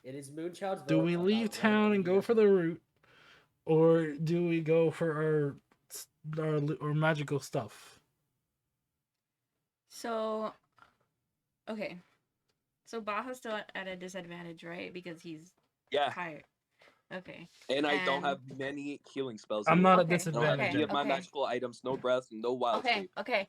It is Moonchild's vote. Do we leave town and go for the route, or do we go for our magical stuff? So, okay. So Baja's still at a disadvantage, right? Because he's higher. Okay. And I don't have many healing spells. I'm not at Okay, disadvantage. Any of my magical items, no breath, no wild shape. Okay.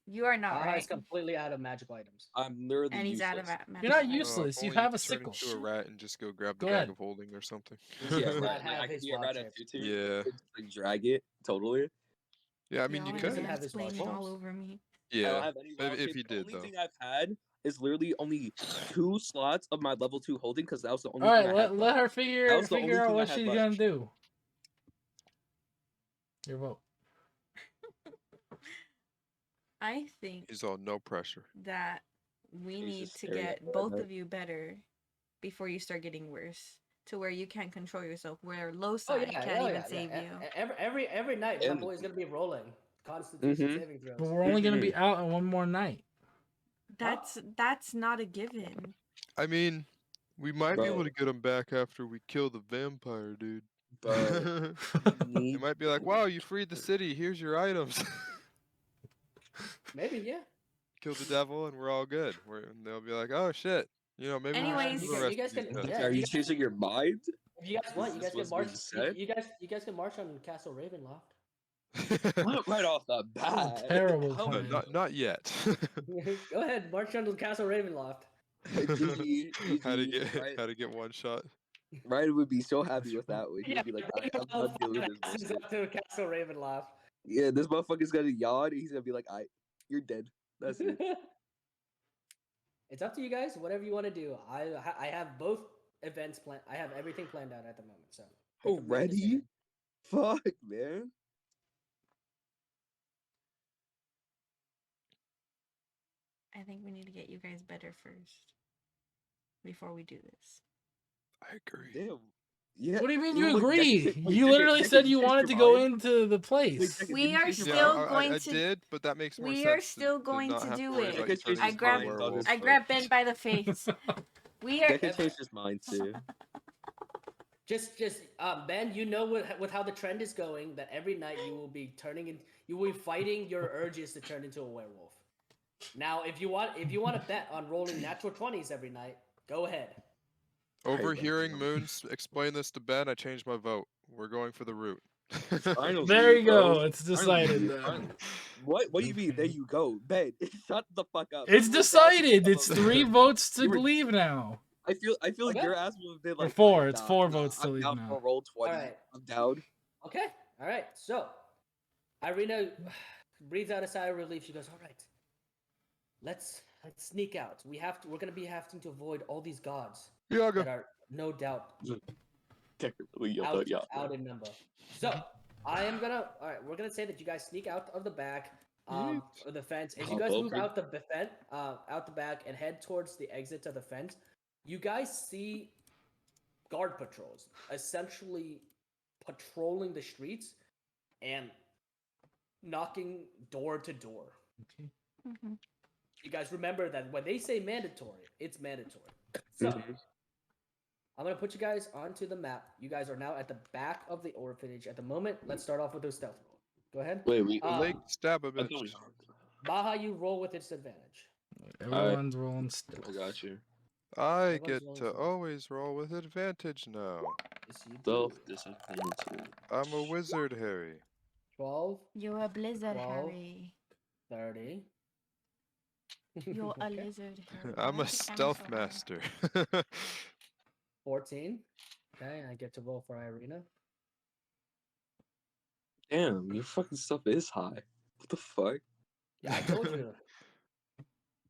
You are not, Baja right? is completely out of magical items. I'm literally And he's useless. out of magical You're not items. useless. You Only have a turn sickle. into a rat and just go grab the Go bag ahead. of holding or something. Yeah, Does right. not have I his can get wild right at shape. tutu. Yeah. Like, drag it totally. Yeah, I mean, you Y'all could. doesn't are have his explaining wild all shapes. over me. I don't Yeah, have any wild if shape. he The did, only though. thing I've had is literally only 2 slots of my level 2 holding because that was the only All thing right, I had. let her That figure was the only out thing I what had she's left. gonna do. Your vote. I think He's all no pressure. that we He's need just to staring get at both that. of you better before you start getting worse, to where you can't control yourself, where low Oh side yeah, can't even save you. Every night, my And- boy is gonna be rolling Constitution saving throws. But we're only gonna be out in one more night. That's not a given. I mean, we might be Bro. able to get him back after we kill the vampire, dude. Bro, It might be like, wow, you freed the city. Here's your items. Maybe, yeah. Kill the devil, and we're all good. And they'll be like, oh shit. You know, maybe Anyways, we should do the you rest guys of these can. guys. Yeah, are you changing your mind? if you guys want, you Is guys this can what's march. being said? You guys can march on Castle Ravenloft. Right off the bat. Terrible How plan. Not yet. Go ahead, march on the Castle Ravenloft. GG, how to GG. get one shot. Ryan would be so happy with that one. He would be like, I'm done dealing with this This is bullshit. up to Castle Ravenloft. Yeah, this motherfucker's gonna yawn. He's gonna be like, you're dead. That's it. It's up to you guys. Whatever you want to do. I have both events planned. I have everything planned out at the moment. So make a Already? decision. Fuck, man. I think we need to get you guys better first before we do this. I agree. Damn. Yeah. What do you mean Well, you look, agree? Deckard, You literally Deckard, said you you changed wanted your to go mind? into the place. Deckard, We did you are change your still mind? going I to. did, but that makes more We sense. are still going not to have do worry it. about you Deckard turning changed into his a mind. werewolf. I grabbed Ben by the face. We are. Deckard changed his mind too. Just Ben, you know with how the trend is going that every night you will be you will be fighting your urges to turn into a werewolf. Now, if you want to bet on rolling natural 20s every night, go ahead. Overhearing Moons explain this to Ben, I changed my vote. We're going for the route. Finally, There you bro. go. It's Finally, decided. finally. What do you mean? There you go, Ben. Shut the fuck up. It's You were down to decided. some It's of 3 it. votes to You were- leave now. I feel like Okay. your ass would have been Or like 4. "Nah, It's 4 nah, votes to I'm leave down now. for roll 20. Alright. I'm down. Okay. All right. So, Irina breathes out a sigh of relief. She goes, "All right. Let's sneak out. We're going to be having to avoid all these gods Yeah, that are no doubt Technically, out in number. So, we're going to say that you guys sneak out of the back of the fence. As you guys move out the back and head towards the exit to the fence, you guys see guard patrols essentially patrolling the streets and knocking door to door. Okay. Mm-hmm. You guys remember that when they say mandatory, it's mandatory. So, I'm going to put you guys onto the map. You guys are now at the back of the orphanage at the moment. Let's start off with a stealth roll. Go ahead. Wait, Lake stab a I bitch. thought we- Baja, you roll with its advantage. Everyone's rolling still. I got you. I Everyone's get rolling to stealth. always roll with advantage now. Yes, you do. Stealth disadvantage. I'm a wizard, Harry. 12, You're a blizzard, 12. Harry. 30. You're a Okay. lizard, Harry. I'm a Not the stealth dinosaur. master. 14. Okay, I get to roll for Irina. Damn, your fucking stuff is high. What the fuck? Yeah, I told you.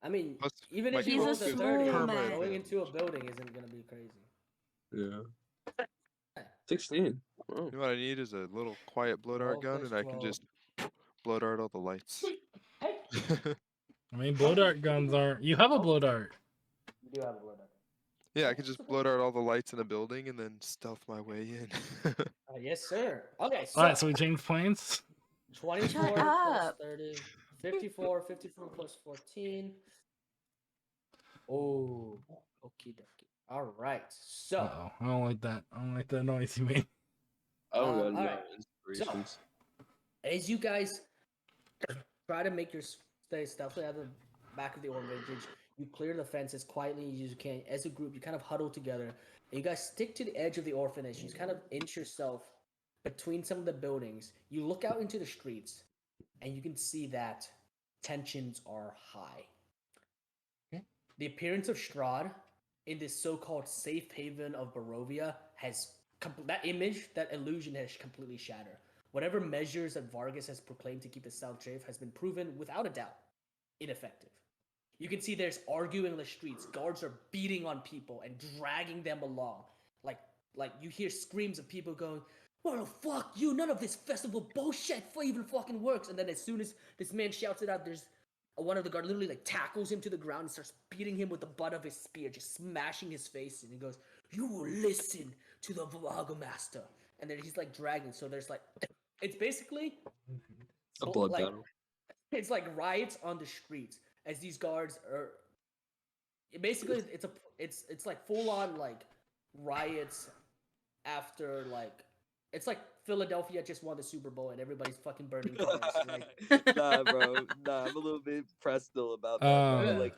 I mean, Plus, even my if he He's a rolls a smooth 30, man. going into a building isn't going to be crazy. Yeah. 16. Wow. You know what I need is a little quiet blow dart 12 gun, plus and I can 12. just blow dart all the lights. I mean, blow dart guns aren't. You have a blow dart. You do have a blood. Yeah, I can just blow dart all the lights in a building and then stealth my way in. Yes, sir. Okay, so, Alright, so we change plans? 24 Shut plus up. 30. 54 plus 14. Oh, okie dokie. All right. So, Uh-oh. I don't like that. I don't like that noise you made. I don't got all no right. inspirations. As you guys try to make your stay stealthily out of the back of the orphanage, you clear the fence as quietly as you can. As a group, you kind of huddle together, and you guys stick to the edge of the orphanage. You kind of inch yourself between some of the buildings. You look out into the streets, and you can see that tensions are high. Okay. The appearance of Strahd in this so-called safe haven of Barovia has that image, that illusion has completely shattered. Whatever measures that Vargas has proclaimed to keep the South safe has been proven, without a doubt, ineffective. You can see there's arguing in the streets. Guards are beating on people and dragging them along. Like you hear screams of people going, "Well, fuck you! None of this festival bullshit even fucking works." And then as soon as this man shouts it out, there's one of the guards literally like tackles him to the ground and starts beating him with the butt of his spear, just smashing his face. And he goes, "You will listen to the Master." And then he's like dragging. So there's like, it's basically A blood like battle. it's like riots on the streets as these guards are. Basically, it's like full on like riots after like it's like Philadelphia just won the Super Bowl and everybody's fucking burning cars. Like, Nah, bro. Nah, I'm a little bit pressed still about that, bro. Yeah. Like,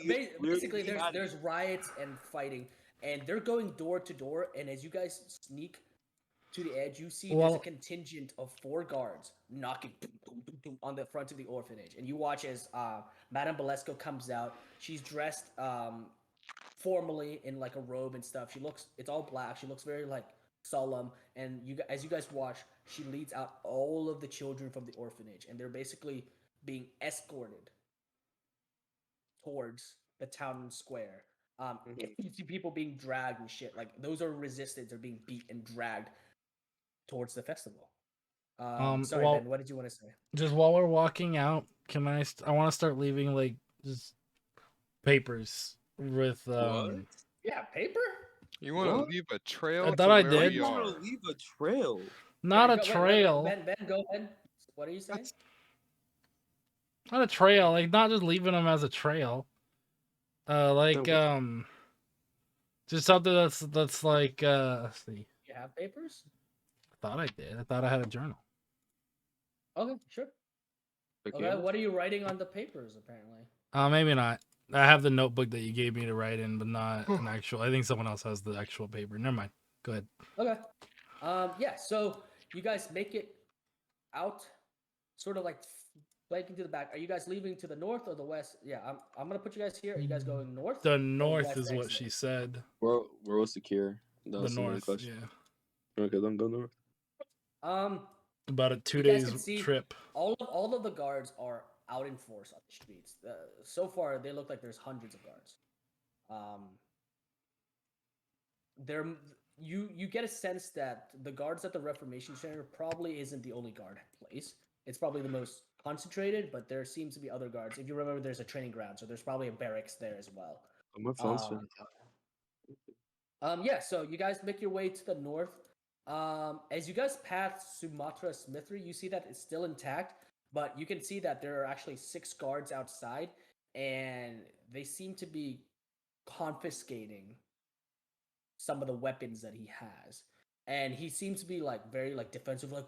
basically, literally there's riots and fighting, and they're going door to door. And as you guys sneak to the edge, you see there's a contingent of 4 guards knocking on the front of the orphanage, and you watch as Madame Balesco comes out. She's dressed formally in like a robe and stuff. It's all black. She looks very like solemn, and as you guys watch, she leads out all of the children from the orphanage, and they're basically being escorted towards the town square. You see people being dragged and shit. Like those are resistance. They're being beat and dragged towards the festival. Sorry, Ben. What did you want to say? Just while we're walking out, can I? I want to start leaving like just papers with What? Yeah, paper. You want to leave a trail? I thought I where did. we I want are. to leave a trail. Not Yeah, a trail. Ben, go ahead. What are you saying? Not a trail. Like not just leaving them as a trail. Like just something that's like let's see. You have papers? I thought I did. I thought I had a journal. Okay, sure. Okay, what are you writing on the papers? Apparently. Maybe not. I have the notebook that you gave me to write in, but not an actual. I think someone else has the actual paper. Never mind. Go ahead. Okay. Yeah. So you guys make it out, sort of like flanking to the back. Are you guys leaving to the north or the west? Yeah, I'm gonna put you guys here. Are you guys going north? The north is what she said. We're all secure. The north. Yeah. Okay, then go north. About a 2 days trip. All of the guards are out in force on the streets. So far, they look like there's hundreds of guards. You get a sense that the guards at the Reformation Center probably isn't the only guard place. It's probably the most concentrated, but there seems to be other guards. If you remember, there's a training ground, so there's probably a barracks there as well. My phone's yeah, so you guys make your way to the north. As you guys pass Sumatra Smithery, you see that it's still intact, but you can see that there are actually 6 guards outside, and they seem to be confiscating some of the weapons that he has. And he seems to be like very like defensive, like,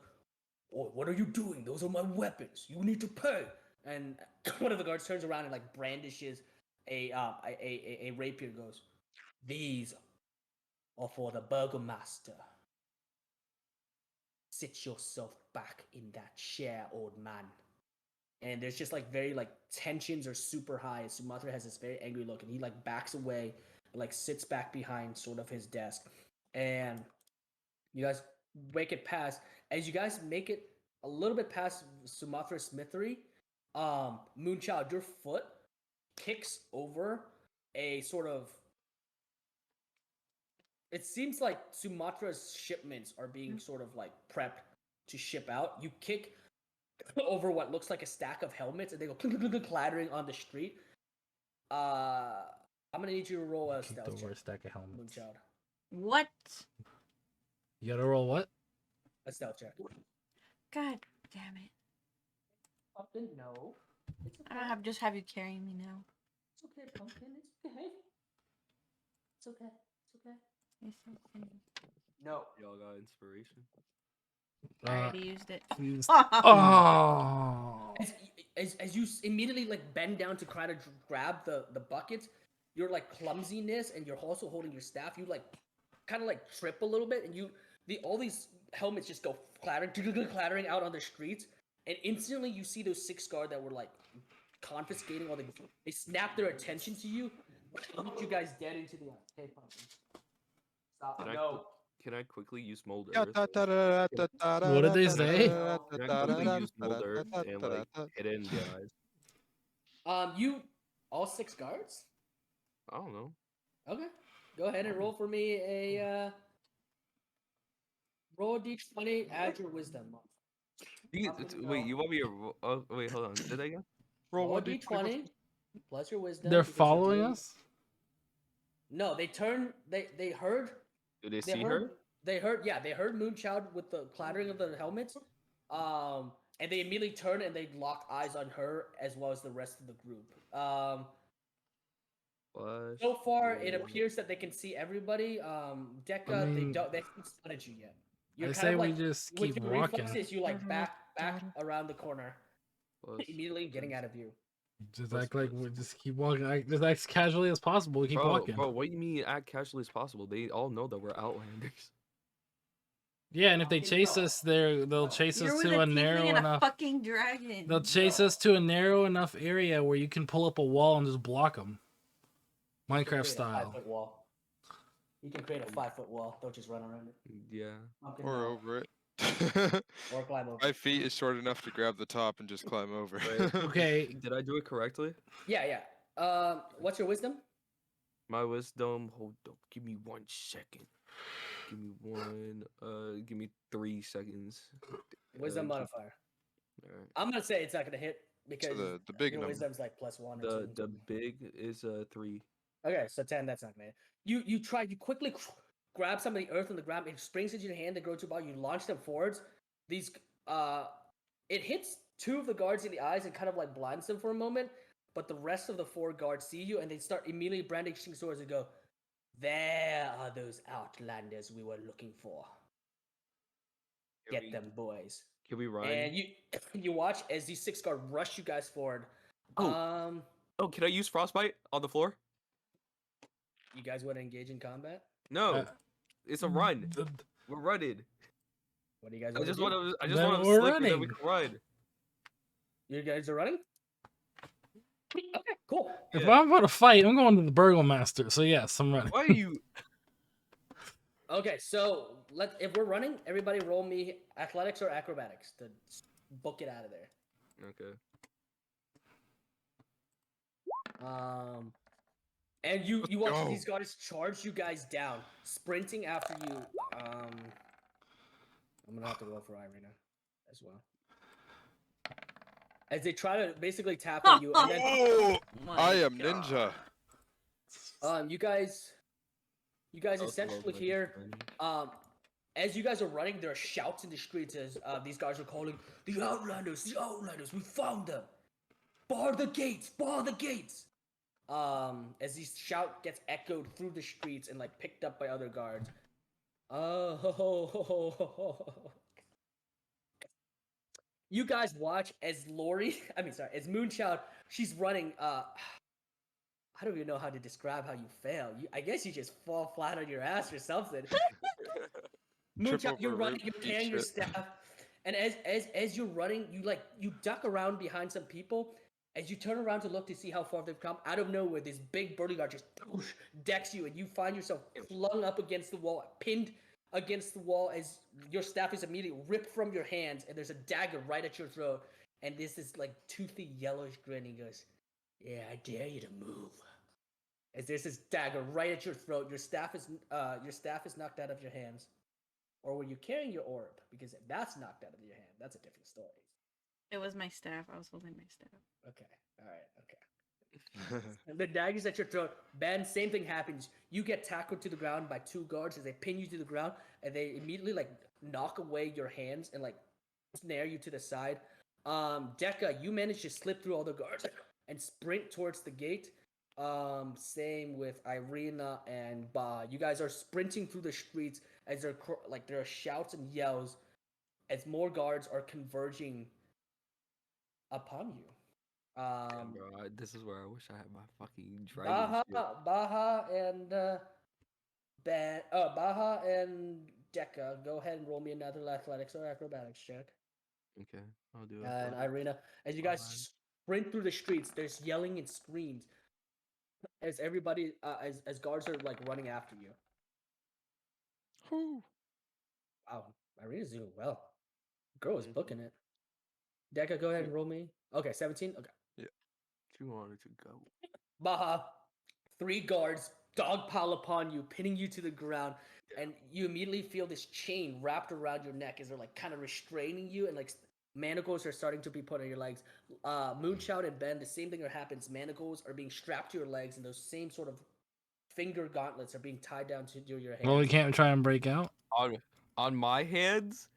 "Oh, what are you doing? Those are my weapons. You need to pay." And one of the guards turns around and like brandishes a rapier and goes, "These are for the Burgomaster. Sit yourself back in that chair, old man." And there's just like very like tensions are super high. Sumatra has this very angry look, and he like backs away, like sits back behind sort of his desk. And you guys make it past. As you guys make it a little bit past Sumatra Smithery, Moonchild, your foot kicks over a sort of. It seems like Sumatra's shipments are being sort of like prepped to ship out. You kick over what looks like a stack of helmets, and they go clattering on the street. I'm gonna need you to roll a stealth check. A stack of helmets. Moonchild. What? You gotta roll what? A stealth check. God damn it! Pumpkin, no. I don't have just have you carrying me now. It's okay, Pumpkin. It's okay. It's okay. It's okay. It's okay. No. Y'all got inspiration. I already used it. Oh. As you immediately like bend down to try to grab the buckets, your like clumsiness and you're also holding your staff, you like kind of like trip a little bit, and all these helmets just go clattering out on the streets, and instantly you see those 6 guard that were like confiscating all the. They snap their attention to you, put you guys dead into the. Okay, stop. No. Can I quickly use mold Yeah, earth? What did they say? Can I quickly use mold earth and like hit it in the eyes? You all 6 guards? I don't know. Okay. Go ahead and roll for me a roll a d20, add your wisdom. Wait, you want me to? Wait, hold on. Say that again. Roll a d20 plus your wisdom. They're because you're following doing- us? No, they turned. They heard. Do they see her? They heard. Yeah, they heard Moonchild with the clattering of the helmets. And they immediately turn and they lock eyes on her as well as the rest of the group. So far, it appears that they can see everybody. Deca, they haven't spotted you yet. You're I kind say of we like, just with keep your walking. reflexes, you like back around the corner, immediately getting out of view. Just act like we just keep walking. Just act as casually as possible. We keep walking. Bro, what do you mean act casually as possible? They all know that we're outlanders. Yeah, and if they chase us, they'll chase us to a narrow enough. Fucking dragon. They'll chase us to a narrow enough area where you can pull up a wall and just block them, Minecraft style. 5-foot wall. You can create a 5-foot wall. Don't just run around it. Yeah. Or over it. Or climb over. 5 feet is short enough to grab the top and just climb over. Okay. Did I do it correctly? Yeah. What's your wisdom? My wisdom. Hold up. Give me 1 second. Give me 3 seconds. Wisdom modifier. All right. I'm gonna say it's not gonna hit because So the big your number. wisdom's like +1 or 2. The big is 3. Okay, so 10. That's not gonna hit. You quickly grab some of the earth on the ground. It springs into your hand. They grow to a ball. You launch them forwards. These it hits 2 of the guards in the eyes and kind of like blinds them for a moment. But the rest of the 4 guards see you and they start immediately brandishing swords and go, "There are those outlanders we were looking for. Get them, boys." Can we run? And you watch as these 6 guards rush you guys forward. Oh, can I use frostbite on the floor? You guys want to engage in combat? No, it's a run. We're running. What do you guys? I just want want to Then slip we're and then we running. can run. You guys are running? Okay, cool. If I'm going to fight, I'm going to the Burgomaster. So yes, I'm running. Why are you? Okay, so if we're running, everybody roll me athletics or acrobatics to book it out of there. Okay. And you watch go. these guys charge you guys down, sprinting after you. I'm gonna have to roll for Irina as well. As they try to basically tackle you, and then Oh, My I am God. ninja. you guys essentially hear as you guys are running, there are shouts in the streets as these guys are calling, the outlanders, we found them, bar the gates. As this shout gets echoed through the streets and like picked up by other guards. You guys watch as as Moonchild, she's running. I don't even know how to describe how you fail. I guess you just fall flat on your ass or something. Moonchild, you're over running, root, you're eat carrying your shit. staff, and as you're running, you duck around behind some people. As you turn around to look to see how far they've come, out of nowhere, this big bodyguard just decks you, and you find yourself flung up against the wall, pinned against the wall as your staff is immediately ripped from your hands, and there's a dagger right at your throat. And this is like toothy yellowish grin. He goes, "Yeah, I dare you to move." As there's this dagger right at your throat, your staff is knocked out of your hands. Or were you carrying your orb? Because if that's knocked out of your hand, that's a different story. It was my staff. I was holding my staff. Okay. All right. Okay. And the dagger's at your throat. Ben, same thing happens. You get tackled to the ground by 2 guards as they pin you to the ground, and they immediately like knock away your hands and like snare you to the side. Deca, you manage to slip through all the guards and sprint towards the gate. Same with Irina and Ba. You guys are sprinting through the streets as there are shouts and yells as more guards are converging upon you. Damn, bro, this is where I wish I had my fucking dragon shit. Baha and Baha and Deka, go ahead and roll me another athletics or acrobatics check. Okay, I'll do it. And Irina, as you guys sprint through the streets, there's yelling and screams as everybody, as guards are like running after you. Whew. Wow, Irina's doing well. Girl is booking it. Deka, go ahead and roll me. Okay, 17. Okay. Yeah. 200 to go. Baha, 3 guards dogpile upon you, pinning you to the ground, and you immediately feel this chain wrapped around your neck as they're like kind of restraining you, and like manacles are starting to be put on your legs. Moonchild and Ben, the same thing happens. Manacles are being strapped to your legs, and those same sort of finger gauntlets are being tied down to your hands. Well, we can't try and break out. On my hands?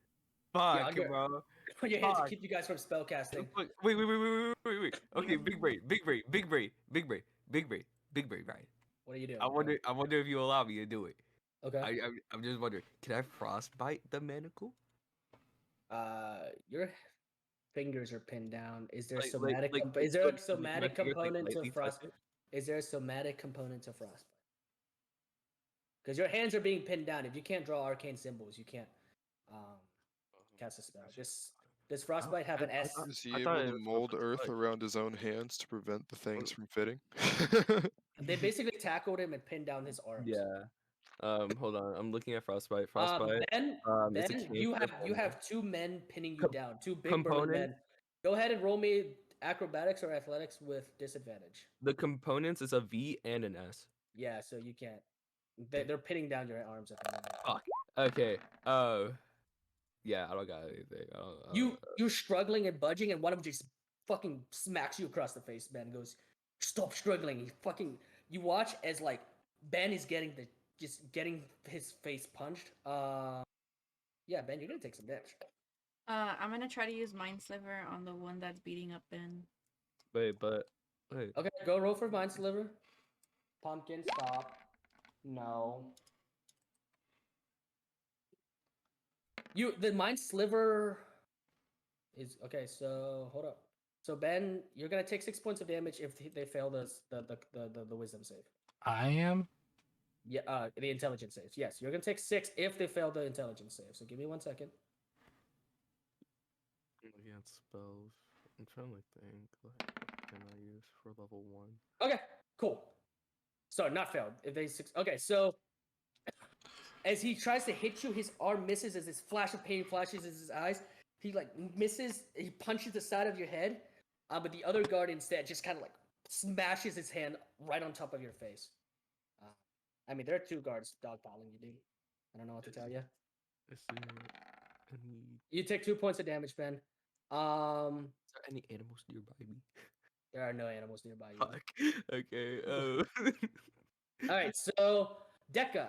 Fuck, Yeah, bro. on your hands to keep you guys from spellcasting. Wait. Okay, big brain, right? What are you doing? I wonder if you allow me to do it. Okay. I'm just wondering, can I frostbite the manacle? Your fingers are pinned down. Is there a Like- somatic? like- Is there like- a like somatic my fingers, like, component to lightly touch frostbite? it? Is there a somatic component to frostbite? Because your hands are being pinned down. If you can't draw arcane symbols, you can't cast a spell. Does frostbite have an S? Is he I able thought it to was mold something earth like- around his own hands to prevent the things from fitting? They basically tackled him and pinned down his arms. Yeah. Hold on. I'm looking at frostbite. Frostbite. Ben, it's a you cantrip have 2 men pinning you Com- down. 2 big burly component? men. Go ahead and roll me acrobatics or athletics with disadvantage. The components is a V and an S. Yeah, so you can't. They're pinning down your arms at the moment. Fuck. Okay. Yeah, I don't got anything. I don't, You're struggling and budging, and one of them just fucking smacks you across the face. Ben goes, "Stop struggling!" He fucking. You watch as like Ben is getting his face punched. Yeah, Ben, you're gonna take some damage. I'm gonna try to use Mind Sliver on the one that's beating up Ben. Wait. Okay, go roll for Mind Sliver. Pumpkin, stop. No. The Mind Sliver is okay. So hold up. So Ben, you're gonna take 6 points of damage if they fail the Wisdom save. I am. Yeah, the Intelligence saves. Yes, you're gonna take 6 if they fail the Intelligence save. So give me 1 second. I'm looking at spells. I'm trying to think. What can I use for level 1? Okay, cool. So not failed. If they okay, so as he tries to hit you, his arm misses as this flash of pain flashes in his eyes. He like misses. He punches the side of your head, but the other guard instead just kind of like smashes his hand right on top of your face. I mean, there are 2 guards dogpiling you, dude. I don't know what to tell you. Is there any You take 2 points of damage, Ben. Is there any animals nearby me? There are no animals nearby you. Fuck. Okay. All right, so Deka,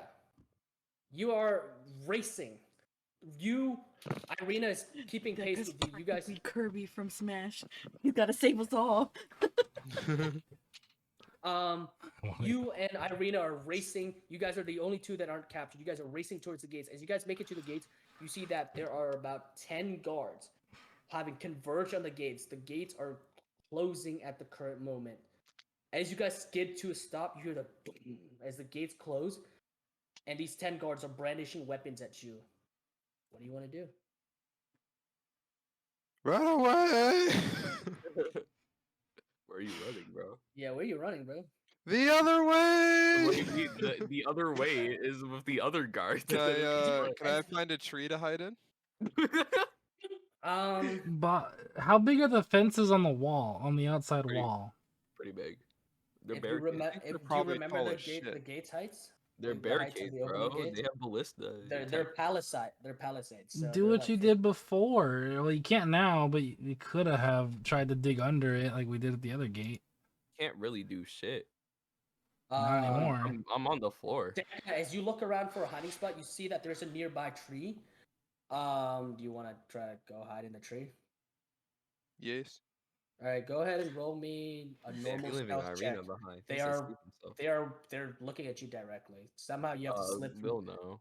you are racing. Irina is keeping pace with you. You guys, practically Kirby from Smash. He's gotta save us all. you and Irina are racing. You guys are the only 2 that aren't captured. You guys are racing towards the gates. As you guys make it to the gates, you see that there are about 10 guards having converged on the gates. The gates are closing at the current moment. As you guys skid to a stop, you hear the boom as the gates close, and these 10 guards are brandishing weapons at you. What do you want to do? Run away! Where are you running, bro? Yeah, where are you running, bro? The other way! The other way is with the other guards. Can I find a tree to hide in? But how big are the fences on the wall, on the outside wall? Pretty big. They're Do you barricades. probably remember tall the as shit. gate's heights? They're Like the heights of barricades, the opening bro. gates? They have ballista. They're palisades. They're palisades. So Do they're what like- you did before. Well, you can't now, but you could have tried to dig under it like we did at the other gate. Can't really do shit. Not anymore. I'm on the floor. As you look around for a hiding spot, you see that there's a nearby tree. Do you want to try to go hide in the tree? Yes. All right, go ahead and roll me a If normal you're leaving stealth check. Irina behind, They he said are sleep himself. they're looking at you directly. Somehow you have to slip through. We'll know.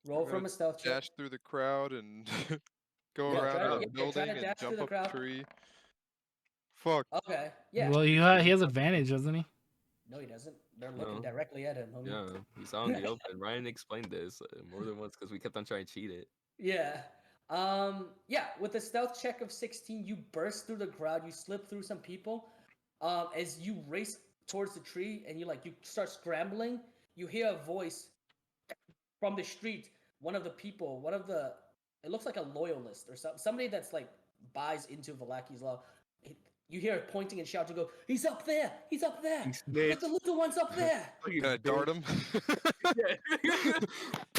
Roll I'm gonna from a stealth check. dash through the crowd and go Yeah, around try in to a try building to and dash through jump the up crowd. a tree. Fuck. Okay, yeah. Well, he has advantage, doesn't he? No, he doesn't. They're looking No. directly at him, homie. Yeah, he's out in the open. Ryan explained this more than once because we kept on trying to cheat it. Yeah. Yeah, with a stealth check of 16, you burst through the crowd, you slip through some people. As you race towards the tree and you start scrambling, you hear a voice from the street. One of the it looks like a loyalist or somebody that's like buys into Valaki's law. You hear it pointing and shouting, go, he's up there! He's up there! Look, the little one's up there! Can I dart him?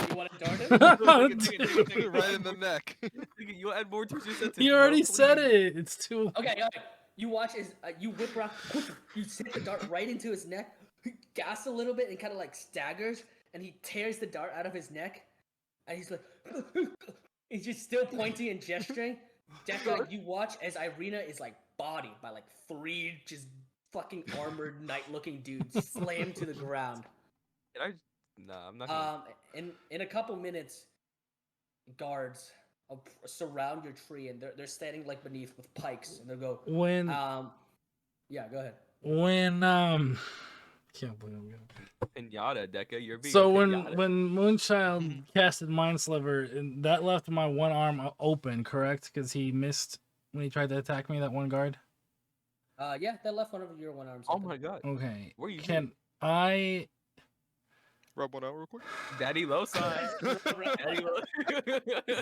You want to dart him? Right in the neck. You add more to your sentence. He already said it. It's too. Okay. You watch as you whip around, you hit the dart right into his neck. He gasps a little bit and kind of like staggers, and he tears the dart out of his neck. And he's like, he's just still pointing and gesturing. Deca, you watch as Irina is like bodied by like 3 just fucking armored knight-looking dudes slammed to the ground. Nah, I'm not. Gonna... In a couple minutes, guards surround your tree, and they're standing like beneath with pikes, and they go When yeah, go ahead. when can't believe I'm Pinata, Deca, you're being. So a when pinata. Moonchild casted Mind Sliver, and that left my one arm open, correct? Because he missed when he tried to attack me. That one guard. Yeah, that left one of your one arms. Oh open. my god. Okay. Where you? Can I? Rub one out real quick. Daddy Loci. Daddy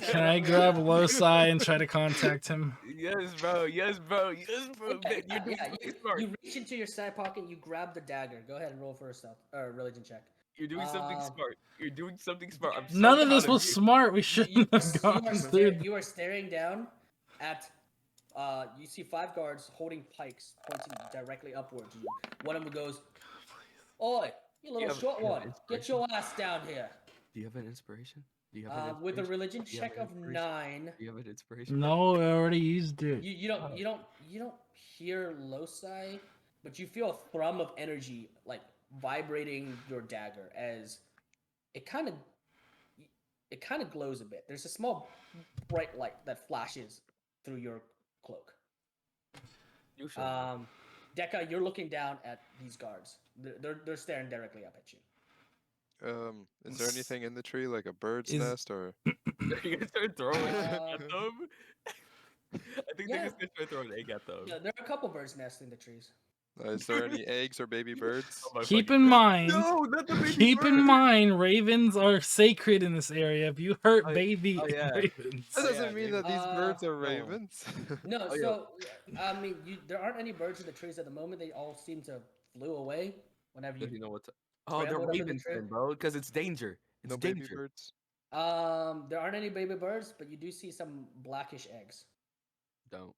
Can I grab Loci and try to contact him? Yes, bro. Yes, bro. Yes, bro. Okay, You're doing something smart. you reach into your side pocket, you grab the dagger. Go ahead and roll for a stealth or religion check. You're doing something smart. You're doing something smart. I'm so None of this proud was you. smart. We shouldn't have gone through. You are staring down at. You see 5 guards holding pikes pointing directly upward to you. One of them goes, "Oi, you little short one, get your ass down here." Do you have an inspiration? Do you have an With a inspiration? religion check of 9. Do you have an inspiration? No, I already used it. You don't hear loci, but you feel a thrum of energy like vibrating your dagger as it kind of glows a bit. There's a small bright light that flashes through your cloak. You should. Deca, you're looking down at these guards. They're staring directly up at you. Is there anything in the tree, like a bird's Is- nest or? You gonna start throwing at them? I think Yeah. they're just gonna try to throw an egg at them. Yeah, there are a couple birds nesting in the trees. Is there any eggs or baby birds? Oh my Keep fucking- in mind. No, not the baby Keep in bird! mind, ravens are sacred in this area. If you hurt Oh, baby yeah. ravens, That doesn't yeah, mean dude. that these birds are no. ravens. No, Oh, yeah. so I mean, there aren't any birds in the trees at the moment. They all seem to flew away whenever Does he you. know what to... Oh, they're scrambled up in the ravens tree. then, bro, because it's danger. It's No baby danger. birds. There aren't any baby birds, but you do see some blackish eggs. Don't.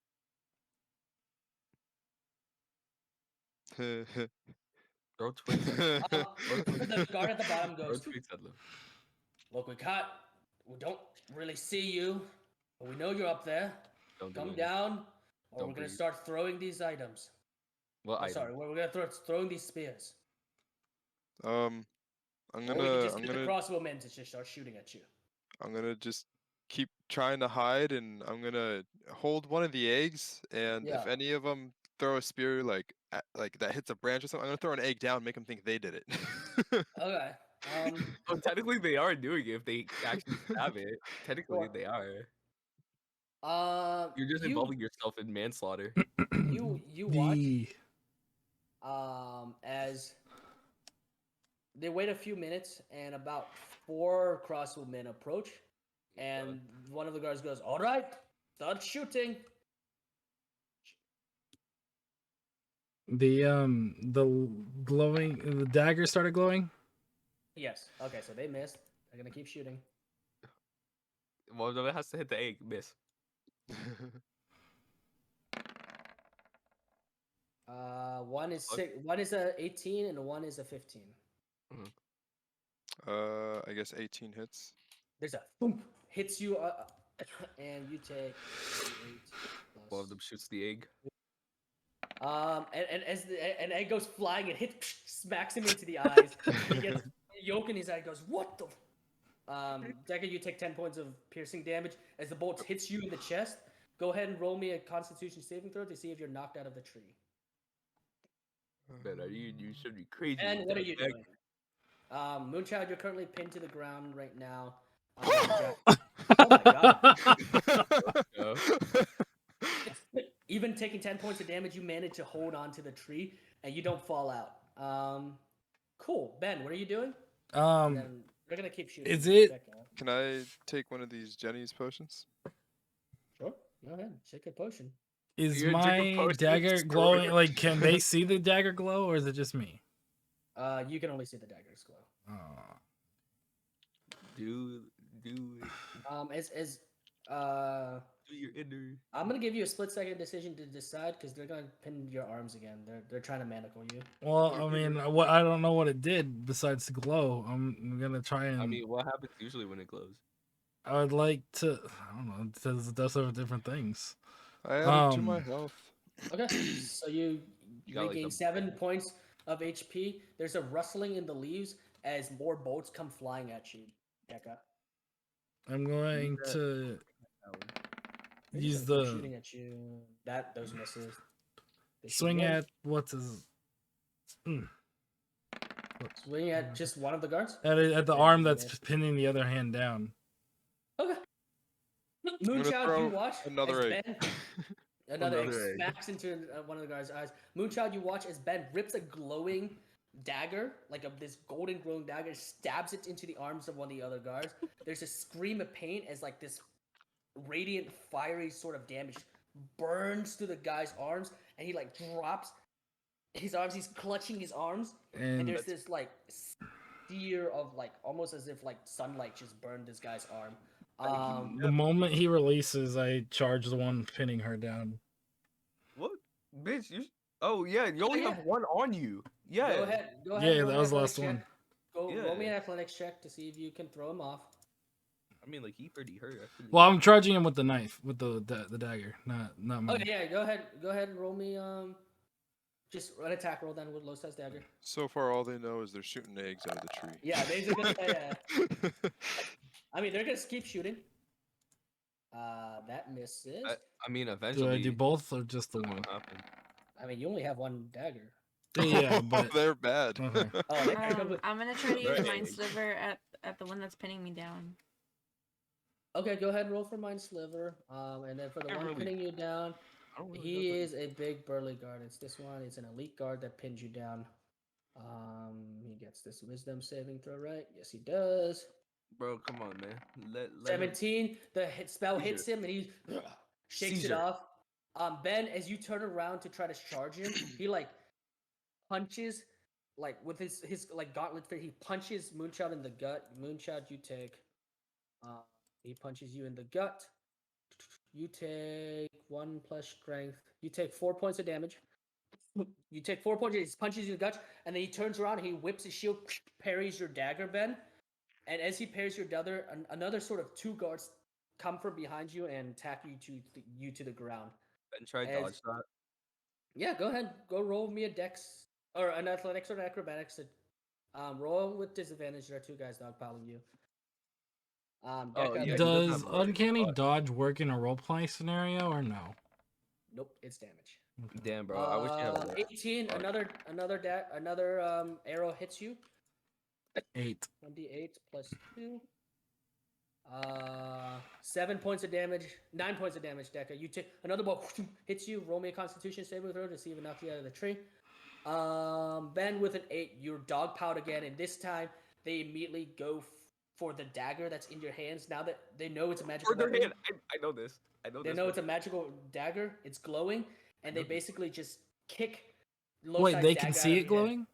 Throw twigs at them. The guard at the bottom Throw goes, twigs at them. "Look, we don't really see you, but we know you're up there. Don't do Come anything. down, or Don't we're gonna breathe. start throwing these items. Well, Oh, sorry, we're gonna throwing these spears. I'm Or we gonna can just get the crossbowmen to just start shooting at you." I'm gonna just keep trying to hide, and I'm gonna hold one of the eggs, and if Yeah. any of them throw a spear like that hits a branch or something, I'm gonna throw an egg down, make them think they did it. Okay. Well, technically they are doing it if they actually stab it. Technically Sure. they are. You're just you involving yourself in manslaughter. you watch as they wait a few minutes and about 4 crossbowmen approach, and one of the guards goes, "All right, start shooting." the dagger started glowing. Yes. Okay, so they missed. They're gonna keep shooting. Well, no, it has to hit the egg. Miss. One is one is a 18 and one is a 15. I guess 18 hits. There's a boom, hits you, and you take 8 One of them shoots the egg. And as an egg goes flying, it hits, smacks him into the eyes. He gets yolk in his eye. Goes, what the? Decker, you take 10 points of piercing damage as the bolt hits you in the chest. Go ahead and roll me a Constitution saving throw to see if you're knocked out of the tree. Man, you should be crazy. And with what are that you deck. doing? Moonchild, you're currently pinned to the ground right now. Oh my god. Yeah. Even taking 10 points of damage, you manage to hold on to the tree and you don't fall out. Cool. Ben, what are you doing? And then we're gonna keep shooting. Is it? Can I take one of these Jenny's potions? Sure. Go ahead. Take a potion. Is You're gonna take a my potion dagger and destroy glowing? it. Like, can they see the dagger glow, or is it just me? You can only see the daggers glow. Oh. Do it. Do your inner. I'm gonna give you a split-second decision to decide because they're gonna pin your arms again. They're trying to manacle you. Well, I mean, what I don't know what it did besides the glow. I'm gonna try and. I mean, what happens usually when it glows? I would like to. I don't know. It does several different things. I added to my health. Okay, so you got, regain like, 7 points of HP. There's a rustling in the leaves as more bolts come flying at you, Dekka. I'm going to use They're the shooting at you. Those misses. They shoot swing again. at what's his. Swing at just one of the guards. At the arm that's pinning the other hand down. Okay. Moonchild, you watch another as egg. Ben, another egg Another egg. smacks into one of the guard's eyes. Moonchild, you watch as Ben rips a glowing dagger, like this golden glowing dagger, stabs it into the arms of one of the other guards. There's a scream of pain as like this radiant, fiery sort of damage burns through the guy's arms, and he like drops his arms. He's clutching his arms, and there's this like sear of like almost as if like sunlight just burned this guy's arm. The moment he releases, I charge the one pinning her down. What, bitch? Oh yeah, you only have one on you. Yeah. Go ahead. Yeah, roll that an was the athletics last one. check. Roll me an athletics check to see if you can throw him off. I mean, like he pretty hurt. Well, I'm charging him with the knife, with the dagger, not Oh mine. yeah, go ahead and roll me just an attack roll then with low size dagger. So far, all they know is they're shooting eggs out of the tree. Yeah, basically. I mean, they're gonna keep shooting. That misses. I mean, eventually. Do I do both or just the what's one? gonna happen. I mean, you only have one dagger. Yeah, but They're bad. okay. I'm gonna try to use Right. Mind Sliver at the one that's pinning me down. Okay, go ahead and roll for Mind Sliver. And then for the one pinning you down, he is a big burly guard. It's this one. It's an elite guard that pins you down. He gets this wisdom saving throw, right? Yes, he does. Bro, come on, man. Let 17. The spell hits him and he shakes it Caesar. off. Ben, as you turn around to try to charge him, he like punches, like with his like gauntlet fit. He punches Moonchild in the gut. Moonchild, you take. He punches you in the gut. You take 1 plus strength. You take 4 points of damage. You take 4 points. He punches you in the gut, and then he turns around and he whips his shield, parries your dagger, Ben. And as he parries your dagger, another sort of 2 guards come from behind you and tack you to the ground. and try dodge that. Yeah, go ahead. Go roll me a dex or an athletics or an acrobatics. Roll with disadvantage. There are 2 guys dogpiling you. yeah, Does uncanny dodge work in a roleplay scenario or no? Nope, it's damage. Damn, bro. I wish you had 18. Another arrow hits you. 8. 1d8 plus 2. 7 points of damage. 9 points of damage, Deca. You take another ball hits you. Roll me a Constitution saving throw to see if it knocks you out of the tree. Ben with an 8, you're dogpiled again, and this time they immediately go for the dagger that's in your hands. Now that they know it's a magical weapon. I know this. They know it's a magical dagger. It's glowing, and they basically just kick. Wait, they can see it glowing?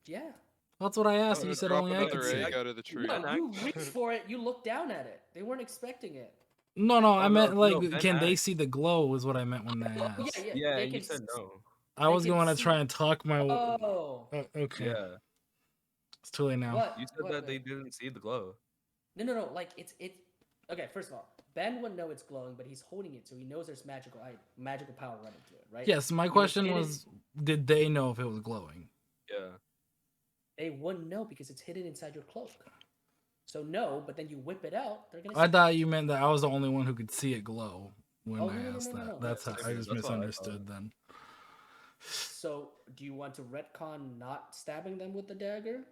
Yeah. That's what I asked. You said Drop only I could another see egg it. out of the tree. No, you reach for it. You look down at it. They weren't expecting it. No, I meant no, like, Ben can they asked. see the glow? Is what I meant when I asked. Yeah, they and you can said no. I was can going to see- try and talk my. Oh. Okay. Yeah. It's too late now. What? You said that they didn't see the glow. No. Like it's Okay, first of all, Ben wouldn't know it's glowing, but he's holding it, so he knows there's magical power running through it, right? Yes, my question was, did they know if it was glowing? Yeah. They wouldn't know because it's hidden inside your cloak. So no, but then you whip it out, they're gonna. I thought you meant that I was the only one who could see it glow when Oh, I no, asked that. no. That's how I just That's what I misunderstood then. So, do you want to retcon not stabbing them with the dagger?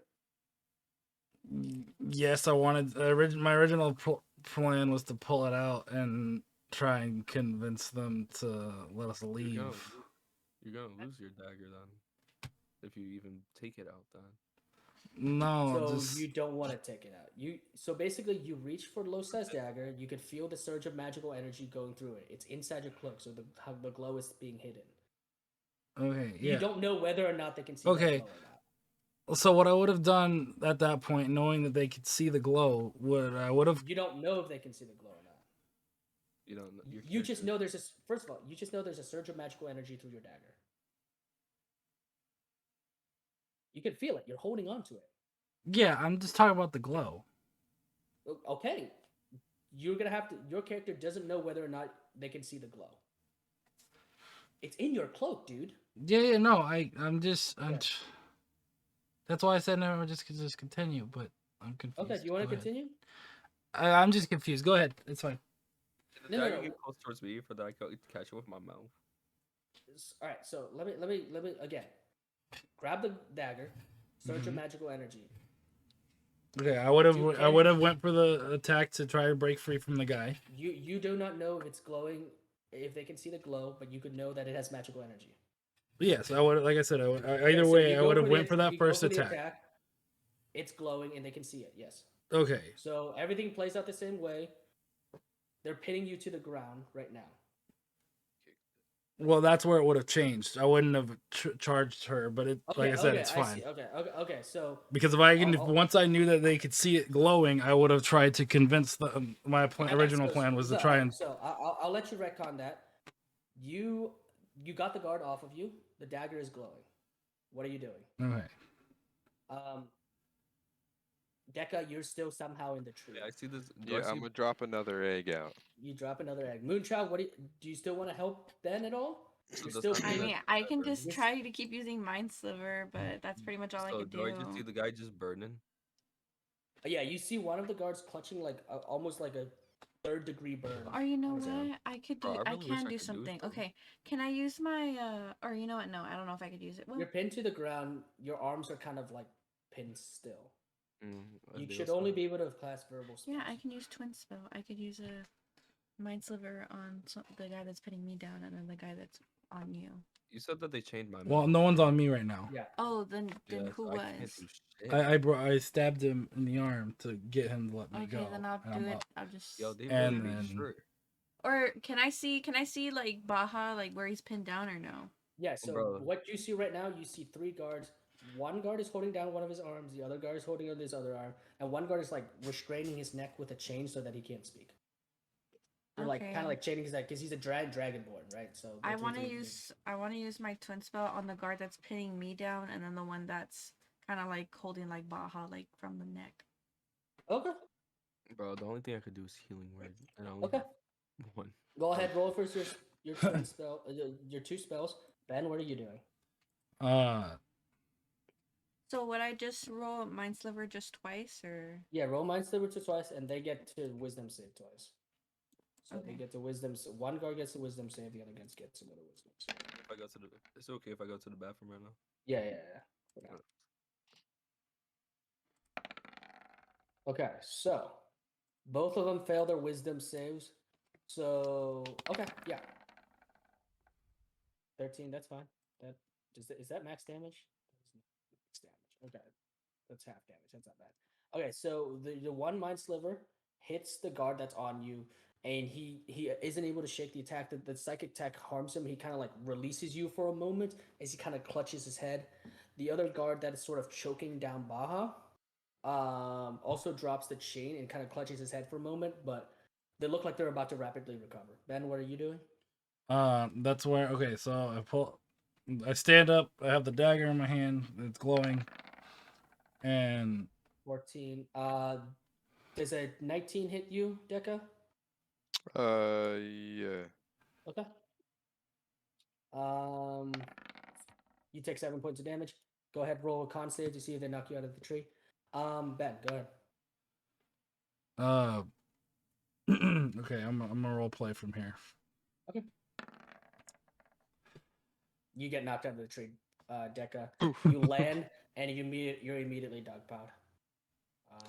Yes, I wanted. My original plan was to pull it out and try and convince them to let us leave. You're gonna lose your dagger then, if you even take it out. Then. No, So just... you don't want to take it out. So basically you reach for Losa's dagger. You can feel the surge of magical energy going through it. It's inside your cloak, so how the glow is being hidden. Okay, yeah. You don't know whether or not they can see Okay. that glow or not. So what I would have done at that point, knowing that they could see the glow, I would have. You don't know if they can see the glow or not. You don't know. You just know there's a first of all, you just know there's a surge of magical energy through your dagger. You can feel it. You're holding on to it. Yeah, I'm just talking about the glow. Okay. You're gonna have to. Your character doesn't know whether or not they can see the glow. It's in your cloak, dude. Yeah, no, I'm just. That's why I said never just continue, but I'm confused. Okay, do you want to continue? I'm just confused. Go ahead. It's fine. The dagger get close towards me for that I can catch it with my mouth. All right, so let me again. Grab the dagger, surge of magical energy. Okay, I would have went for the attack to try to break free from the guy. You do not know if it's glowing, if they can see the glow, but you could know that it has magical energy. Yes, I would. Like I said, either way, I would have went for that first attack. It's glowing and they can see it. Yes. Okay. So everything plays out the same way. They're pinning you to the ground right now. Well, that's where it would have changed. I wouldn't have charged her, but like I said, it's fine. Okay. So because if once I knew that they could see it glowing, I would have tried to convince them. My original plan was to try and. So I'll let you retcon that. You got the guard off of you. The dagger is glowing. What are you doing? Okay. Deca, you're still somehow in the tree. Yeah, I see this. I'm gonna drop another egg out. You drop another egg. Moonchild, do you still want to help Ben at all? I mean, I can just try to keep using Mind Sliver, but that's pretty much all I could do. Do I just see the guy just burning? Yeah, you see one of the guards clutching almost like a 3rd-degree burn. Or you know what? I can do something. Okay, can I use my or you know what? No, I don't know if I could use it. Well, you're pinned to the ground. Your arms are kind of like pinned still. You should only be able to cast verbal spells. Yeah, I can use Twin Spell. I could use a Mind Sliver on the guy that's pinning me down, and then the guy that's on you. You said that they changed my. Well, no one's on me right now. Yeah. Oh, then who was? I stabbed him in the arm to get him to let me go. Okay, then I'll do it. I'll just. Yo, they and really then... sure. Or can I see like Baja, like where he's pinned down, or no? Yeah. So what you see right now, you see 3 guards. One guard is holding down one of his arms. The other guard is holding on his other arm, and one guard is like restraining his neck with a chain so that he can't speak. They're like kind of like chaining his neck because he's a dragonborn, right? So I want to use my Twin Spell on the guard that's pinning me down, and then the one that's kind of like holding like Baja like from the neck. Okay. Bro, the only thing I could do is healing word, and I only have one. Go ahead, roll for your twin spell, your 2 spells. Ben, what are you doing? So would I just roll Mind Sliver just twice, or? Yeah, roll Mind Sliver twice, and they get to Wisdom save twice. So they get to Wisdom. One guard gets a Wisdom save, the other gets another Wisdom save. If I go to it's okay if I go to the bathroom right now. Yeah. Okay, so both of them fail their Wisdom saves. So yeah. 13, that's fine. Is that max damage? Max damage. Okay, that's half damage. That's not bad. Okay, so the one Mind Sliver hits the guard that's on you, and he isn't able to shake the attack. The psychic attack harms him. He kind of like releases you for a moment as he kind of clutches his head. The other guard that is sort of choking down Baja also drops the chain and kind of clutches his head for a moment, but they look like they're about to rapidly recover. Ben, what are you doing? That's where, okay, so I stand up, I have the dagger in my hand, it's glowing, and 14. Does a 19 hit you, Deca? Yeah. Okay. You take 7 points of damage. Go ahead, roll a con save to see if they knock you out of the tree. Ben, go ahead. Okay, I'm gonna role play from here. Okay. You get knocked out of the tree, Deca. Oof. You land and you're immediately dogpiled.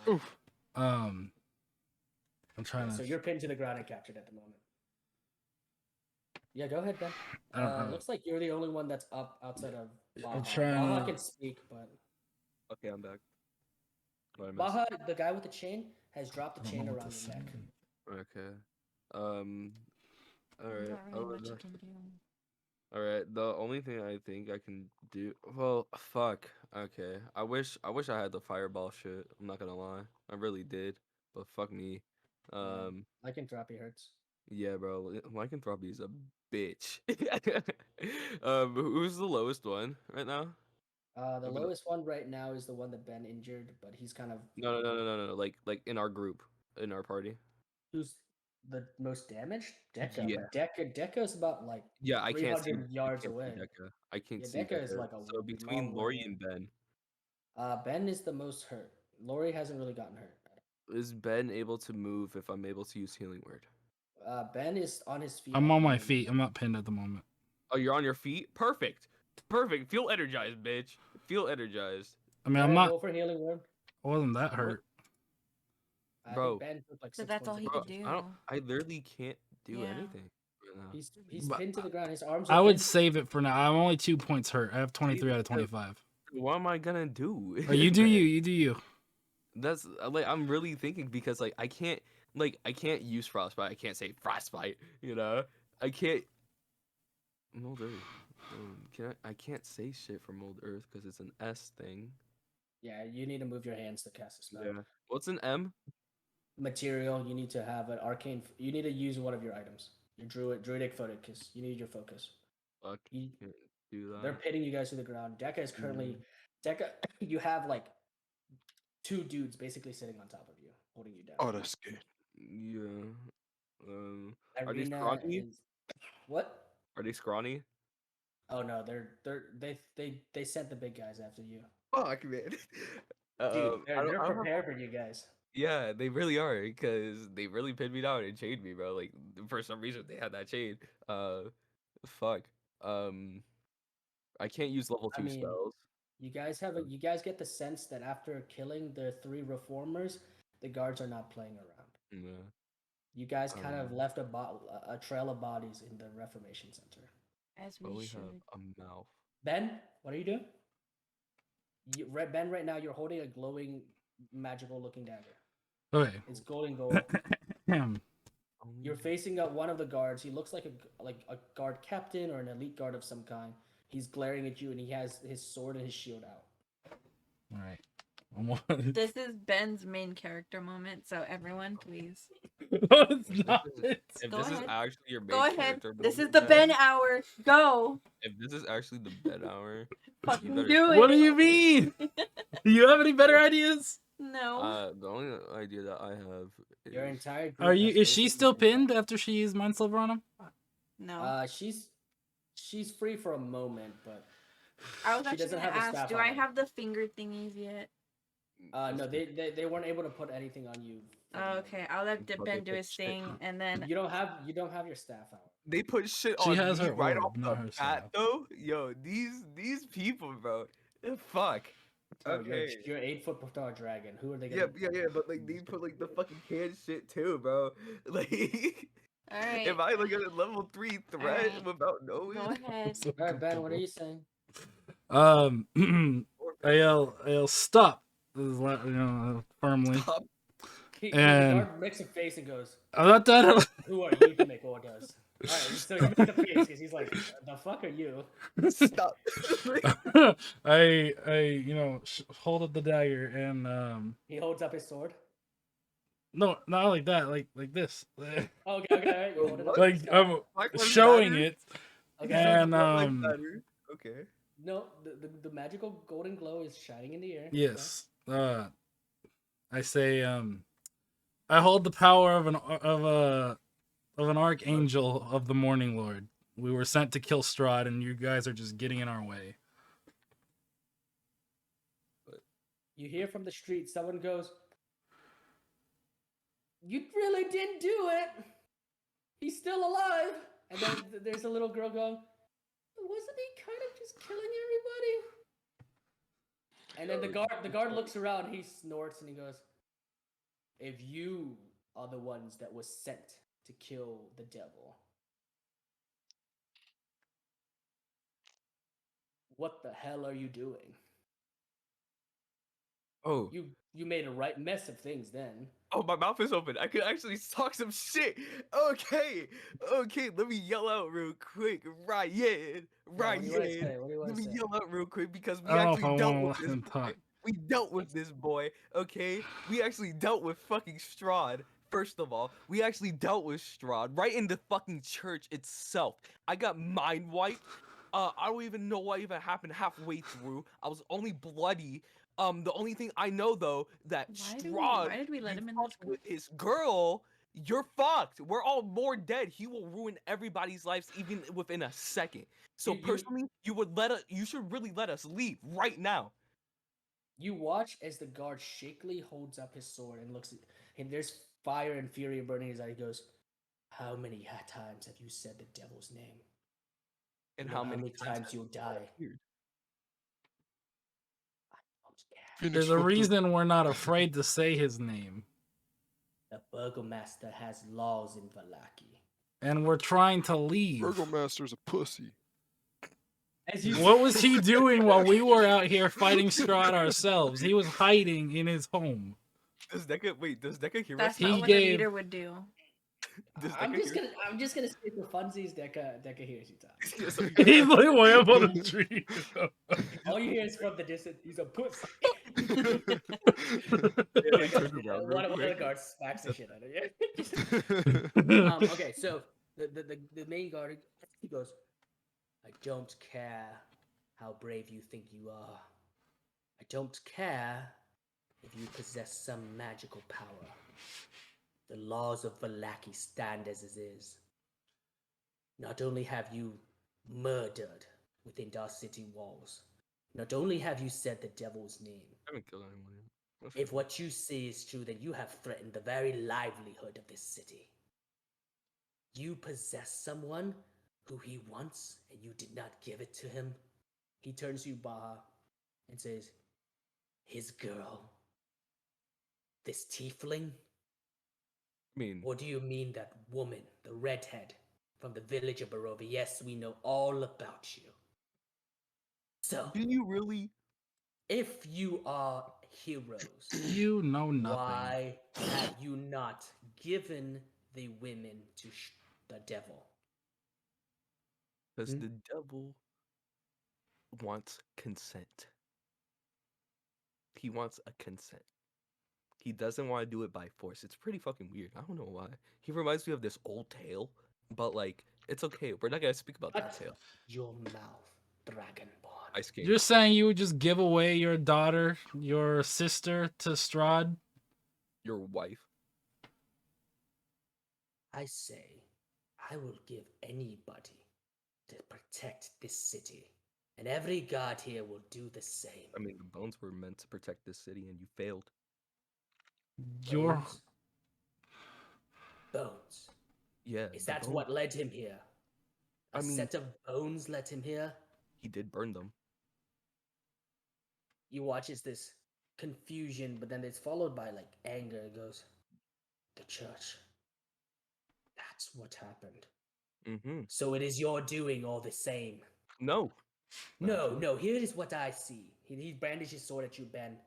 Oof. I'm trying So to. you're pinned to the ground and captured at the moment. Yeah, go ahead, Ben. Looks like you're the only one that's up outside of Baja. I'm trying Baja to- can speak, but Okay, I'm back. What I missed? Baja, the guy with the chain, has dropped I the don't chain know what around to your neck. say. Okay. All There's right. not really much you can do. All right. The only thing I think I can do. Well, fuck. Okay. I wish I had the fireball shit. I'm not gonna lie. I really did. But fuck me. Lycanthropy hurts. Yeah, bro. Lycanthropy is a bitch. Who's the lowest one right now? The I'm gonna- lowest one right now is the one that Ben injured, but he's kind of No. Like in our group, in our party. who's the most damaged? Deca, Yeah. but Deca is about like Yeah, I can't see. 300 yards away. Deca. I can't Yeah, see Deca is Deca. like a So between long way Lori away. and Ben, Ben is the most hurt. Lori hasn't really gotten hurt. is Ben able to move if I'm able to use healing word? Ben is on his feet. I'm at on the my moment. feet. I'm not pinned at the moment. Oh, you're on your feet? Perfect. Perfect. Feel energized, bitch. Feel energized. I mean, Go I'm ahead, not. roll for healing word. I wasn't that hurt. I Bro. think Ben took like So 6 that's all points he of could damage. do. I literally can't do Yeah. anything right now. He's But pinned to the ground. His arms are I would pinned. save it for now. I'm only 2 points hurt. I have 23 out of 25. What am I gonna do? Oh, you do you. You do you. That's like I'm really thinking because like I can't use frostbite. I can't say frostbite. You know, I can't. Mold Earth. I can't say shit for Mold Earth because it's an S thing. Yeah, you need to move your hands to cast a spell. Yeah. What's an M? Material. You need to have an arcane. You need to use one of your items. Your druidic focus. You need your focus. Fuck. You, Can't do that. they're pitting you guys to the ground. Deca is currently Deca. You have like 2 dudes basically sitting on top of you, holding you down. Oh, that's good. Yeah. Are they Irina scrawny? is what? Are they scrawny? Oh no, they sent the big guys after you. Fuck, man. Dude, I they're don't have- prepared for you guys. Yeah, they really are because they really pinned me down and chained me, bro. Like for some reason they had that chain. Fuck. I can't use level 2 I mean, spells. You guys you guys get the sense that after killing the 3 reformers, the guards are not playing around. Yeah. You guys kind of left a trail of bodies in the Reformation Center. As But we we should. have a mouth. Ben, what are you doing? Ben, right now you're holding a glowing, magical-looking dagger. Okay. It's gold and gold. Ahem. You're facing one of the guards. He looks like a guard captain or an elite guard of some kind. He's glaring at you, and he has his sword and his shield out. All right. I'm This is Ben's main character moment, so everyone, please. No, it's not. If Go this is ahead. actually your main Go ahead. character, This is moment, the Ben, Ben hour. Go. If this is actually the Ben hour, Fucking better- do it. What do you mean? You have any better ideas? No. the only idea that I have is Your entire group Are you? has Is she basically still been- pinned after she used Mind Silver on him? No. She's free for a moment, but I was she actually doesn't gonna have a ask, staff do on I her. have the finger thingies yet? no, they weren't able to put anything on you. for the moment. Okay, I'll let But they Ben do put his shit- thing, and then You don't have your staff out. they put shit She on has me her right orb, off not her the staff. bat though. Yo, these people, bro. Fuck. Oh, Okay. you're 8-foot Professor Dragon. Who are they Yeah, gonna but like they put like the fucking can shit too, bro. Like, all right. if I look at a level 3 threat Alright. without knowing, Go ahead. All right, Ben, what are you saying? I yell, stop. This is firmly. Stop. The And- guard makes a face and goes, I'm not done. "Who are you to make orders?" All right, so he makes a face because he's like, "The fuck are you?" Stop. I hold up the dagger and He holds up his sword. no, not like that, like this, Okay, all right, you hold it up. like I'm showing it, Okay, and Okay. no, the magical golden glow is shining in the air. yes, I say I hold the power of an archangel of the Morning Lord. We were sent to kill Strahd, and you guys are just getting in our way. You hear from the street, someone goes, "You really didn't do it. He's still alive." And then there's a little girl going, "Wasn't he kind of just killing everybody?" And then the guard looks around, he snorts, and he goes, "If you are the ones that was sent to kill the devil, what the hell are you doing? Oh, You made a right mess of things then." oh, my mouth is open. I could actually talk some shit. Okay, let me yell out real quick. Ryan. What do you want to say? What do you want Let to me say? yell out real quick because I we don't know if actually I dealt want to with let this him boy. talk. We dealt with this boy, okay? We actually dealt with fucking Strahd. First of all, we actually dealt with Strahd right in the fucking church itself. I got mind wiped. I don't even know what even happened halfway through. I was only bloody. The only thing I know though that Strahd, Why did we let you him in this fucked with his girl. You're fucked. We're all more dead. He will ruin everybody's lives even within a second. So personally, you should really let us leave right now. You watch as the guard shakily holds up his sword and looks at, and there's fire and fury burning his eye. He goes, "How many times have you said the devil's name? And You know how many times you'll die?" I don't care. Phoenix There's a flipped his- reason we're not afraid to say his name. The burgomaster has laws in Vallaki. And we're trying to leave. Burgomaster's a pussy. What was he doing while we were out here fighting Strahd ourselves? He was hiding in his home. Does Deca hear That's us? not He what gave- a leader would do. I'm just gonna say for funsies, Deca hears you talk. He's like way up on the tree. All you hear is from the distance, "He's a pussy." One of the guards smacks the shit out of you. Okay, so the main guard, he goes, "I don't care how brave you think you are. I don't care if you possess some magical power. The laws of Vallaki stand as it is. Not only have you murdered within our city walls, not only have you said the devil's name, I haven't killed anyone yet. if what you say is true, then you have threatened the very livelihood of this city. You possess someone who he wants, and you did not give it to him." He turns to you, Baha, and says, "His girl? This tiefling? I mean, Or do you mean that woman, the redhead, from the village of Barovia? Yes, we know all about you. So, do you really? if you are heroes, You know nothing. why have you not given the women to the devil?" Because the devil wants consent. He wants a consent. He doesn't want to do it by force. It's pretty fucking weird. I don't know why. He reminds me of this old tale, but like, it's okay. We're not gonna speak about that Shut tale. your mouth, Dragonborn. Ice King. You're saying you would just give away your daughter, your sister, to Strahd? Your wife. I say, I will give anybody to protect this city, and every guard here will do the same. I mean, the bones were meant to protect this city, and you failed. Your Bones. Yeah. Is the that bones- what led him here? A I mean- set of bones led him here? He did burn them. You watch as this confusion, but then it's followed by like anger. It goes, "The church. That's what happened. Mm-hmm. So it is your doing all the same." No. No, here is what I see. He brandishes his sword at you, Ben.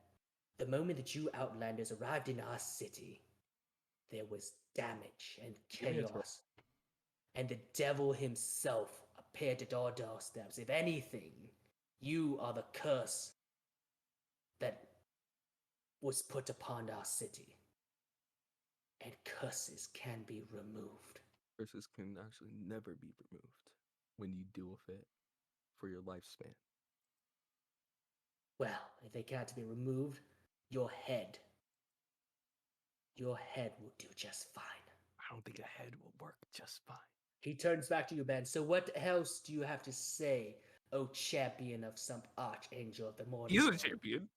The moment that you Outlanders arrived in our city, there was damage and Give me a throw. chaos. And the devil himself appeared at our doorsteps. If anything, you are the curse that was put upon our city. And curses can be removed. Curses can actually never be removed when you deal with it for your lifespan. Well, if they can't be removed, your head your head will do just fine. I don't think a head will work just fine. He turns back to you, Ben. So what else do you have to say, O champion of some archangel of the morning? He's a champion.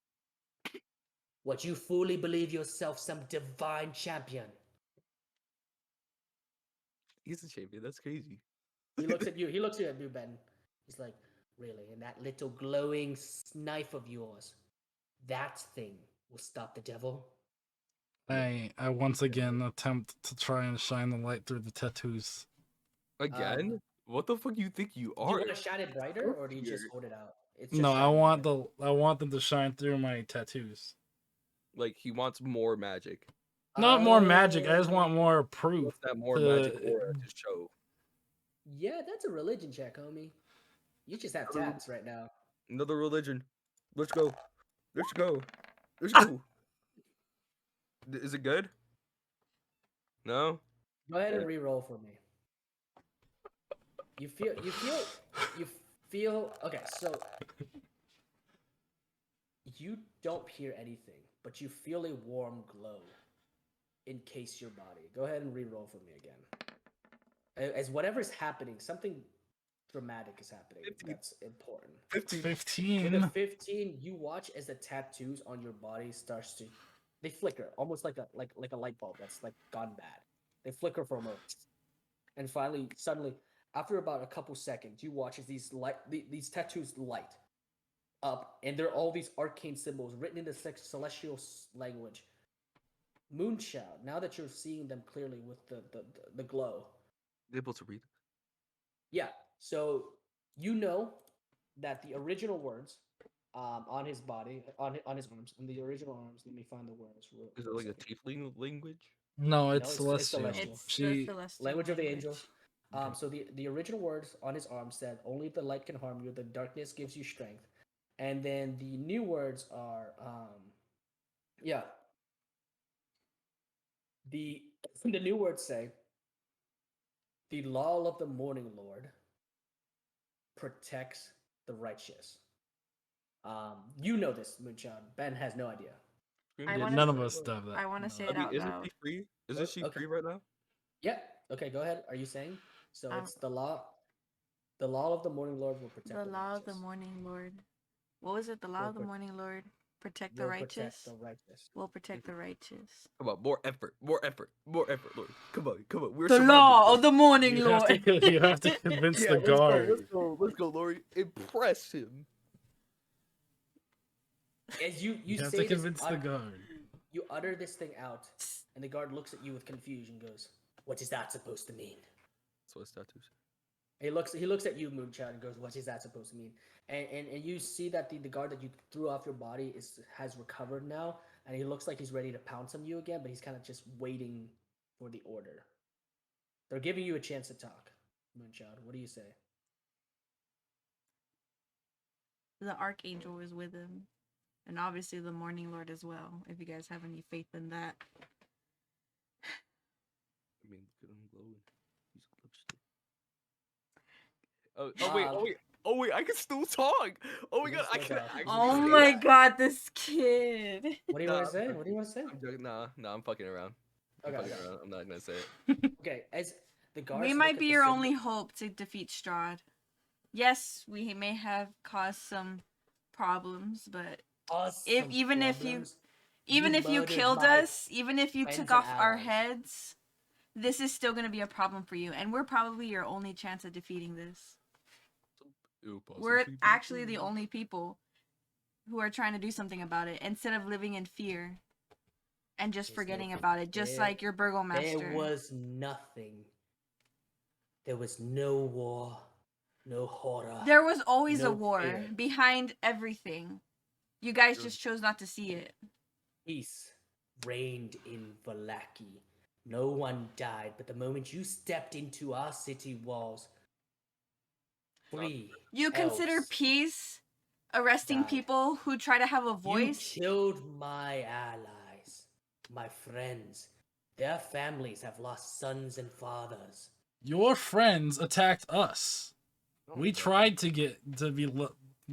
What, you fully believe yourself some divine champion? He's a champion. That's crazy. He looks at you. He looks at you, Ben. He's like, really? And that little glowing knife of yours, that thing will stop the devil? I once again attempt to try and shine the light through the tattoos. Again? What the fuck you think you Do are? you want to shine it brighter, or do you just hold it out? It's just No, I shining want bright. I want them to shine through my tattoos. Like he wants more magic. Not more magic. I just want more proof. What's that more magic aura to show? Yeah, that's a religion check, homie. You just have tats right now. Another religion. Let's go. Let's go. Let's go. Is it good? No? Go ahead and re-roll for me. You feel okay, so you don't hear anything, but you feel a warm glow encase your body. Go ahead and re-roll for me again. As whatever's happening, something dramatic is happening. 15. That's important. 15. With a 15, you watch as the tattoos on your body starts to they flicker, almost like a light bulb that's like gone bad. They flicker for a moment. And finally, suddenly, after about a couple seconds, you watch as these tattoos light up, and they're all these arcane symbols written in the celestial language. Moonchild. Now that you're seeing them clearly with the glow, Able to read. yeah. So you know that the original words on his body, on his arms, in the original arms. Let me find the words. Is it like a tiefling language? No, it's it's celestial. celestial. It's the celestial Language of the language. angels. So the original words on his arm said, "Only the light can harm you. The darkness gives you strength." And then the new words are, the new words say, "The law of the morning lord protects the righteous." You know this, Moonchild. Ben has no idea. I Yeah, wanna none s- of us have that. I want to say I it mean, out isn't loud. she free? Isn't she Okay. free right now? Yeah. Okay, go ahead. Are you saying? So Um, it's the law. The law of the morning lord will protect The the law of the righteous. morning Lord. What was it? The law Will of the morning Lord. Protect the will righteous. protect the righteous. Will protect the righteous. Come on, more effort, more effort, more effort, Lord. Come on, come on. We're The surrounded, law Lord. of the morning You have Lord. to, you have to convince Yeah, the let's go, guard. let's go, Lord. Impress him. As you You have say to this, convince the guard. you utter this thing out, and the guard looks at you with confusion. Goes, "What is that supposed to mean?" That's what his tattoos. He looks at you, Moonchild, and goes, "What is that supposed to mean?" And you see that the guard that you threw off your body has recovered now, and he looks like he's ready to pounce on you again, but he's kind of just waiting for the order. They're giving you a chance to talk, Moonchild. What do you say? The archangel is with him. And obviously the morning lord as well, if you guys have any faith in that. I mean, look at him glowing. He's lipstick. Oh wait! I can still talk. Oh my You god! I can still can talk. actually. Oh say my that. god, this kid. What do you Nah, want to say? I'm What do you want to say? I'm joking. Nah, I'm fucking around. I'm Okay, fucking okay. around. I'm not gonna say it. Okay, as the guards We look might at be the your symbol- only hope to defeat Strahd. Yes, we may have caused some problems, but Awesome even if problems. you murdered killed my us, even if you friends took and off our allies. heads, this is still going to be a problem for you, and we're probably your only chance of defeating this. We're actually the only people who are trying to do something about it instead of living in fear and just There's forgetting no about it, just fear. like your burgomaster. There was nothing. There was no war, no horror. There was always no a war fear. behind everything. You guys just chose not to see it. Peace reigned in Valaki. No one died, but the moment you stepped into our city walls, free. You consider elves peace arresting died. people who try to have a voice? You killed my allies, my friends. Their families have lost sons and fathers. Your friends attacked us. Oh, We yeah. tried to be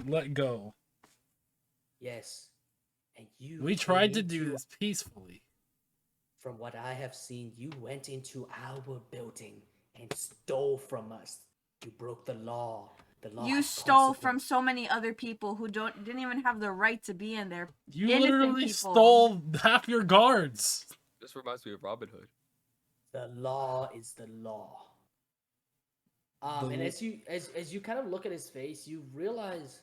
let go. Yes. And you We tried to came do this peacefully. from what I have seen, you went into our building and stole from us. You broke the law. The law You has stole from consequences. so many other people who didn't even have the right to be in there. You Innocent literally people. stole half your guards. This reminds me of Robin Hood. The law is the law. And as you kind of look at his face, you realize,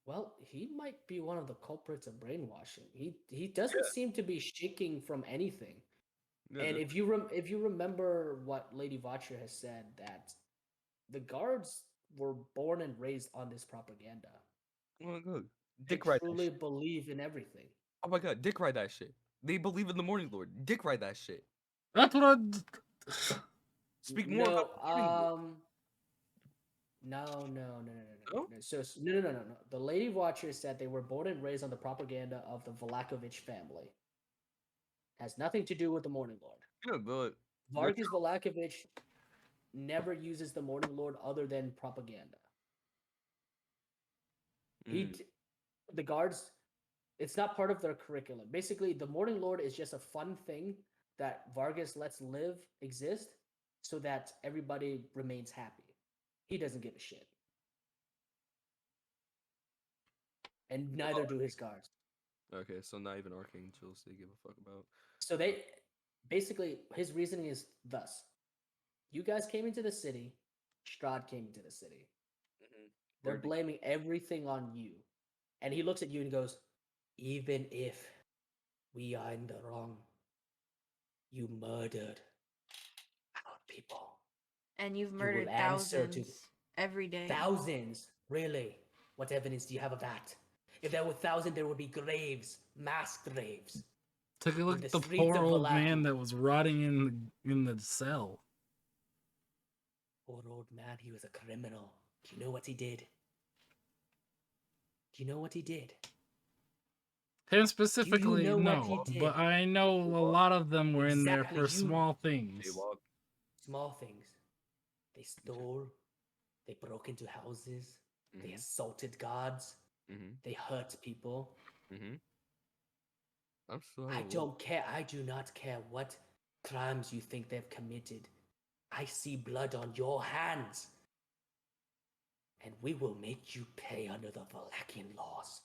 well, he might be one of the culprits of brainwashing. He doesn't seem to be shaking from anything. Yeah, And if you remember what Lady Vacher has said, that the guards were born and raised on this propaganda. oh my god, They Dick ride that truly shit. believe in everything. Oh my god, Dick ride that shit. They believe in the Morning Lord. Dick ride that shit. That's what I. Speak more No, about the Morning Lord. no. No? No. The Lady Watcher said they were born and raised on the propaganda of the Vlakovich family. Has nothing to do with the Morning Lord. Yeah, but Vargas Vlakovich never uses the Morning Lord other than propaganda. The guards, it's not part of their curriculum. Basically, the Morning Lord is just a fun thing that Vargas lets exist, so that everybody remains happy. He doesn't give a shit. And neither do his guards. Okay, so not even archangels they give a fuck about. So basically, his reasoning is thus. You guys came into the city, Strahd came into the city. They're blaming everything on you. And he looks at you and goes, even if we are in the wrong, you murdered our people. And you've You murdered will answer thousands every day. Thousands? Really? What evidence do you have of that? If there were thousands, there would be graves, mass graves. Take a look In at the the streets poor of old man Valaki. that was rotting in the cell. Poor old man, he was a criminal. Do you know what he did? Do you know what he did? Him specifically, know what he no, did? but I know a lot of them were in there Exactly, for small things. Small things. They stole. They broke into houses. They assaulted guards. They hurt people. I'm so I don't care. I do not care what crimes you think they've committed. I see blood on your hands. And we will make you pay under the Valakian laws.